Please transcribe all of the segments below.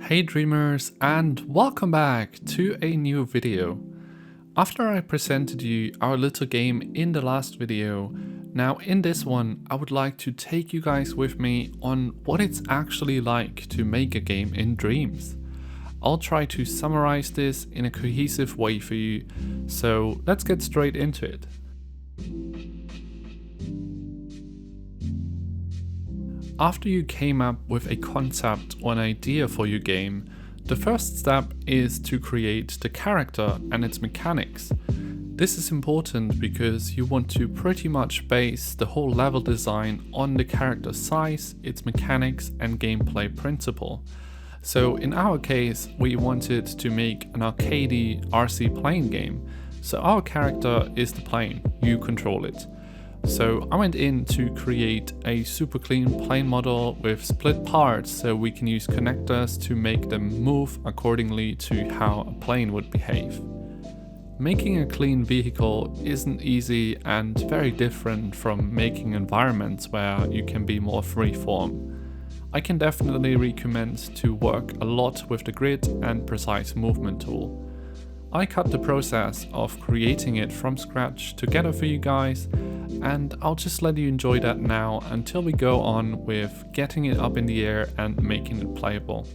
Hey dreamers, and welcome back to a new video. After I presented you our little game in the last video, now in this one I would like to take you guys with me on what it's actually like to make a game in Dreams. I'll try to summarize this in a cohesive way for you, so let's get straight into it. After you came up with a concept or an idea for your game, the first step is to create the character and its mechanics. This is important because you want to pretty much base the whole level design on the character's size, its mechanics and gameplay principle. So in our case, we wanted to make an arcadey RC plane game. So our character is the plane, you control it. So I went in to create a super clean plane model with split parts so we can use connectors to make them move accordingly to how a plane would behave. Making a clean vehicle isn't easy and very different from making environments where you can be more freeform. I can definitely recommend to work a lot with the grid and precise movement tool. I cut the process of creating it from scratch together for you guys, and I'll just let you enjoy that now until we go on with getting it up in the air and making it playable.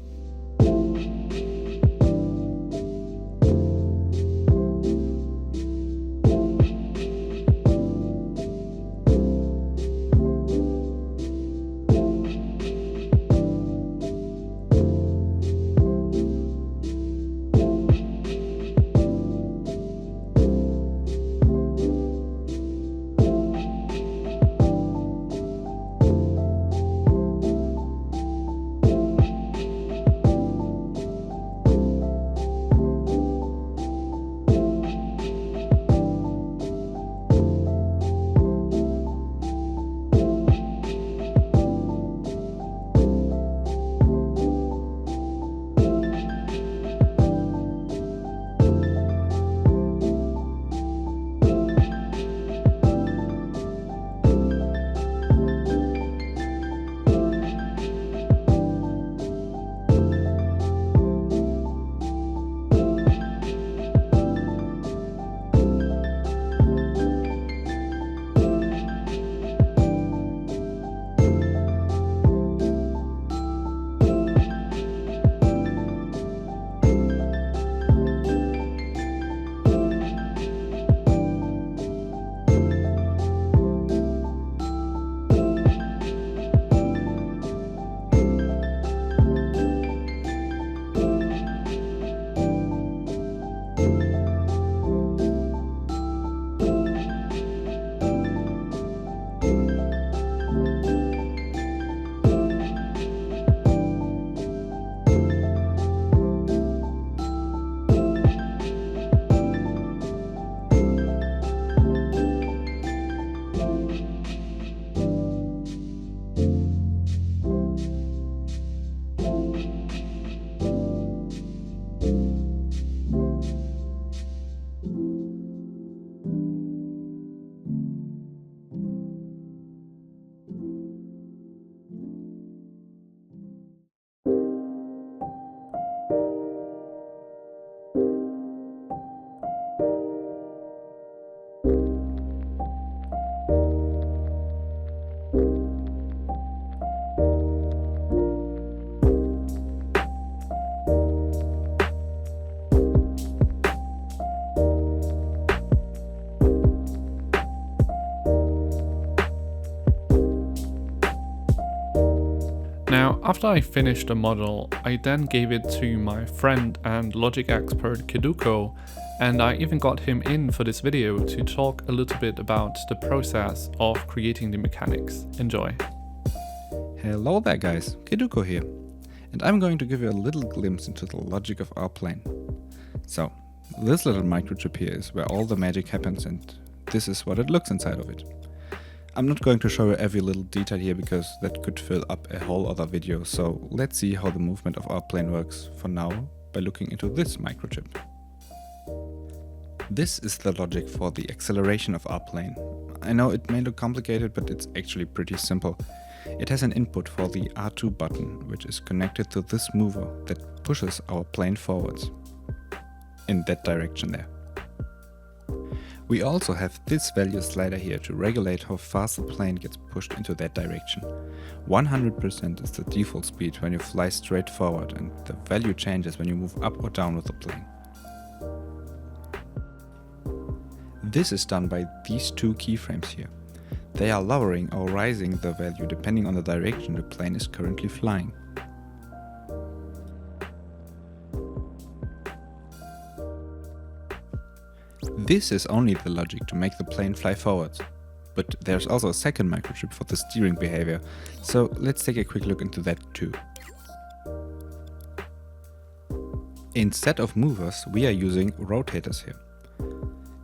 Now, after I finished the model, I then gave it to my friend and logic expert Keduko, and I even got him in for this video to talk a little bit about the process of creating the mechanics. Enjoy. Hello there guys, Keduko here, and I'm going to give you a little glimpse into the logic of our plane. So, this little microchip here is where all the magic happens, and this is what it looks inside of it. I'm not going to show you every little detail here because that could fill up a whole other video, so let's see how the movement of our plane works for now by looking into this microchip. This is the logic for the acceleration of our plane. I know it may look complicated, but it's actually pretty simple. It has an input for the R2 button, which is connected to this mover that pushes our plane forwards. In that direction there. We also have this value slider here to regulate how fast the plane gets pushed into that direction. 100% is the default speed when you fly straight forward, and the value changes when you move up or down with the plane. This is done by these two keyframes here. They are lowering or raising the value depending on the direction the plane is currently flying. This is only the logic to make the plane fly forwards, but there's also a second microchip for the steering behavior, so let's take a quick look into that too. Instead of movers, we are using rotators here.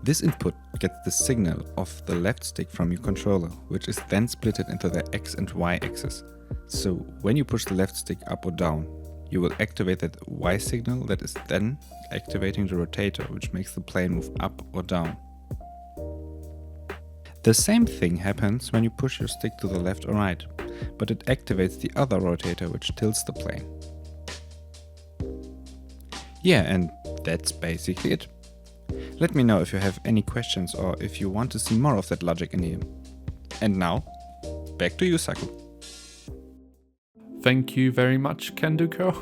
This input gets the signal of the left stick from your controller, which is then splitted into the X and Y axis. So when you push the left stick up or down, you will activate that Y signal that is then activating the rotator, which makes the plane move up or down. The same thing happens when you push your stick to the left or right, but it activates the other rotator, which tilts the plane. Yeah, and that's basically it. Let me know if you have any questions or if you want to see more of that logic in here. And now, back to you, Sakku. Thank you very much, Keduko.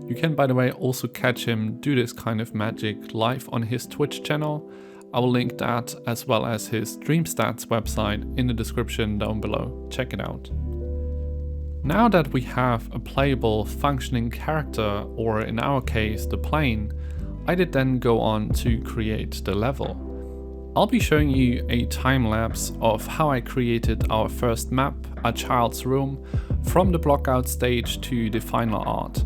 You can, by the way, also catch him do this kind of magic live on his Twitch channel. I will link that as well as his DreamStats website in the description down below. Check it out. Now that we have a playable, functioning character, or in our case, the plane, I did then go on to create the level. I'll be showing you a time lapse of how I created our first map, A Child's Room, from the blockout stage to the final art.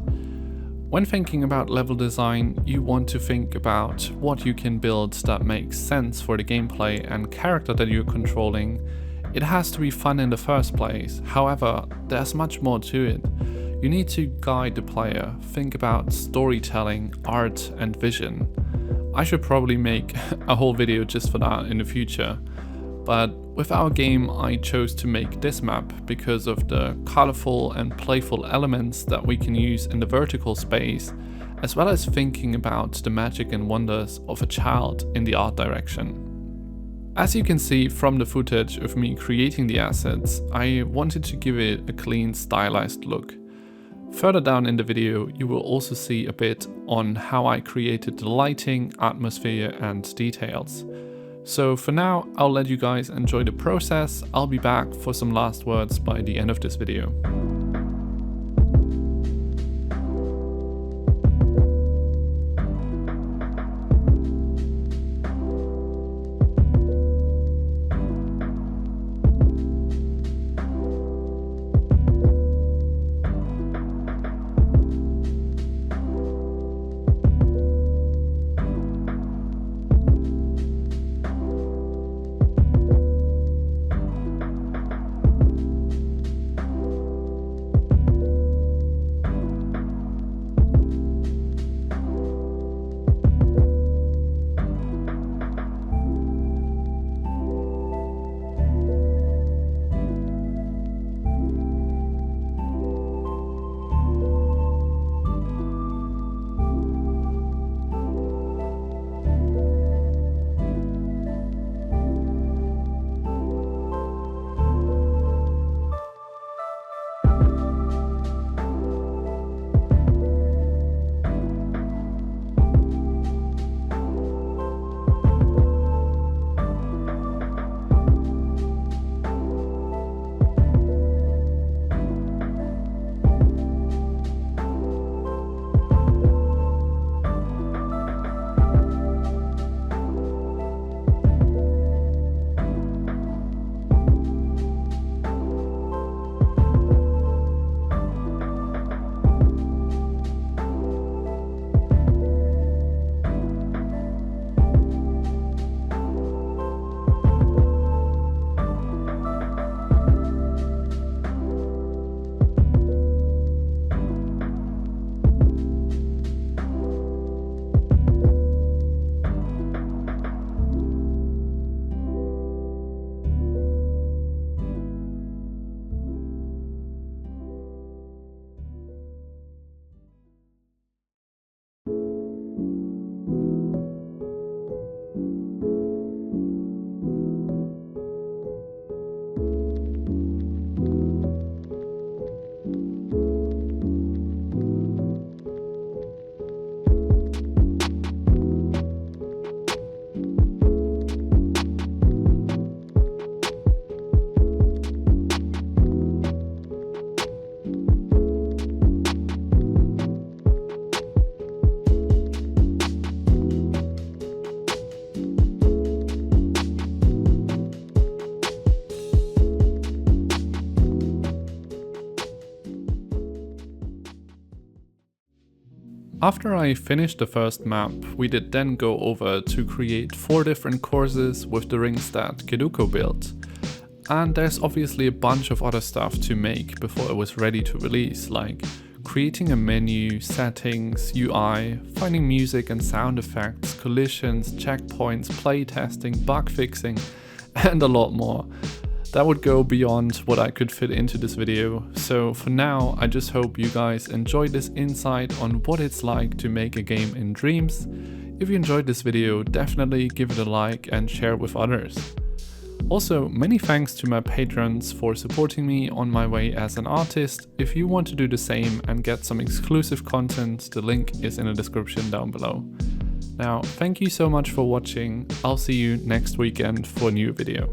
When thinking about level design, you want to think about what you can build that makes sense for the gameplay and character that you're controlling. It has to be fun in the first place, however, there's much more to it. You need to guide the player, think about storytelling, art and vision. I should probably make a whole video just for that in the future. But with our game, I chose to make this map because of the colorful and playful elements that we can use in the vertical space, as well as thinking about the magic and wonders of a child in the art direction. As you can see from the footage of me creating the assets, I wanted to give it a clean, stylized look. Further down in the video, you will also see a bit on how I created the lighting, atmosphere and details. So for now, I'll let you guys enjoy the process. I'll be back for some last words by the end of this video. After I finished the first map, we did then go over to create 4 different courses with the rings that Keduko built. And there's obviously a bunch of other stuff to make before it was ready to release, like creating a menu, settings, UI, finding music and sound effects, collisions, checkpoints, playtesting, bug fixing, and a lot more. That would go beyond what I could fit into this video, so for now I just hope you guys enjoyed this insight on what it's like to make a game in Dreams. If you enjoyed this video, definitely give it a like and share with others. Also, many thanks to my patrons for supporting me on my way as an artist. If you want to do the same and get some exclusive content, the link is in the description down below. Now, thank you so much for watching. I'll see you next weekend for a new video.